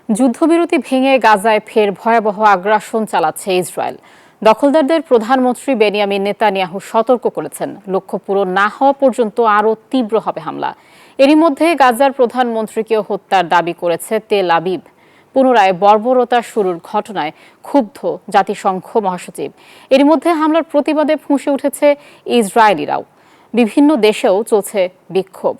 যুদ্ধবিরতি ভেঙে গাজায় ফের ভয়াবহ আগ্রাসন চালাচ্ছে ইসরায়েল। দখলদারদের প্রধানমন্ত্রী বেনিয়ামিন নেতানিয়াহু সতর্ক করেছেন, লক্ষ্য পূরণ না হওয়া পর্যন্ত আরও তীব্র হবে হামলা। এরই মধ্যে গাজার প্রধানমন্ত্রীকেও হত্যার দাবি করেছে তেল আবিব। পুনরায় বর্বরতা শুরুর ঘটনায় ক্ষুব্ধ জাতিসংঘ মহাসচিব। এরই মধ্যে হামলার প্রতিবাদে ফুঁসে উঠেছে ইসরায়েলিরাও। বিভিন্ন দেশেও চলছে বিক্ষোভ।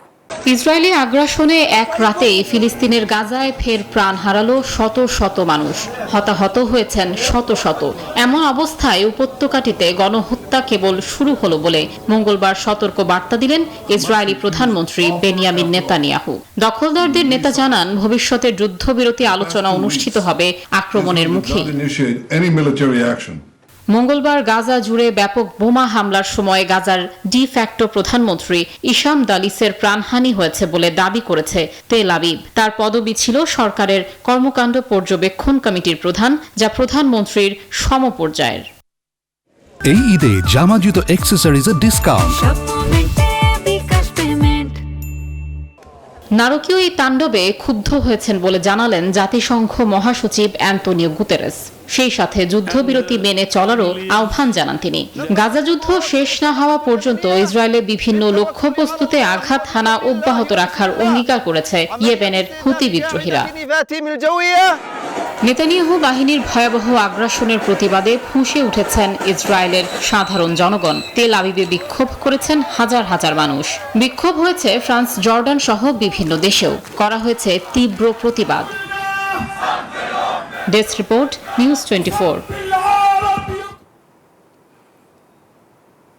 ইসরায়েলি আগ্রাসনে এক রাতেই ফিলিস্তিনের গাজায় ফের প্রাণ হারালো শত শত মানুষ, হতাহত হয়েছেন শত শত। এমন অবস্থায় উপত্যকাটিতে গণহত্যা কেবল শুরু হলো বলে মঙ্গলবার সতর্ক বার্তা দিলেন ইসরায়েলি প্রধানমন্ত্রী বেনিয়ামিন নেতানিয়াহু। দখলদারদের নেতা জানান, ভবিষ্যতের যুদ্ধবিরতি আলোচনা অনুষ্ঠিত হবে আক্রমণের মুখে। মঙ্গলবার গাজা জুড়ে ব্যাপক বোমা হামলার সময় গাজার ডি ফ্যাক্টো প্রধানমন্ত্রী ইসাম দালিসের প্রাণহানি হয়েছে বলে দাবি করেছে তেল আবিব। তার পদবি ছিল সরকারের কর্মকাণ্ড পর্যবেক্ষণ কমিটির প্রধান, যা প্রধানমন্ত্রীর সমপর্যায়ের। এই ঈদে জামা জুতো অ্যাক্সেসরিজের ডিসকাউন্ট। নারকীয় এই তাণ্ডবে ক্ষুব্ধ হয়েছেন বলে জানালেন জাতিসংঘ মহাসচিব অ্যান্তোনিও গুতেরেস। সেই সাথে যুদ্ধবিরতি মেনে চলারও আহ্বান জানান তিনি। গাজা যুদ্ধ শেষ না হওয়া পর্যন্ত ইসরায়েলের বিভিন্ন লক্ষ্যবস্তুতে আঘাত হানা অব্যাহত রাখার অঙ্গীকার করেছে ইয়েমেনের হুতি বিদ্রোহীরা। নেতানিয়াহু বাহিনীর ভয়াবহ আগ্রাসনের প্রতিবাদে ফুঁসে উঠেছেন ইসরায়েলের সাধারণ জনগণ। তেল আবিবে বিক্ষোভ করেছেন হাজার হাজার মানুষ। বিক্ষোভ হয়েছে ফ্রান্স, জর্ডান সহ বিভিন্ন দেশেও। করা হয়েছে তীব্র প্রতিবাদ। Desk report, news 24।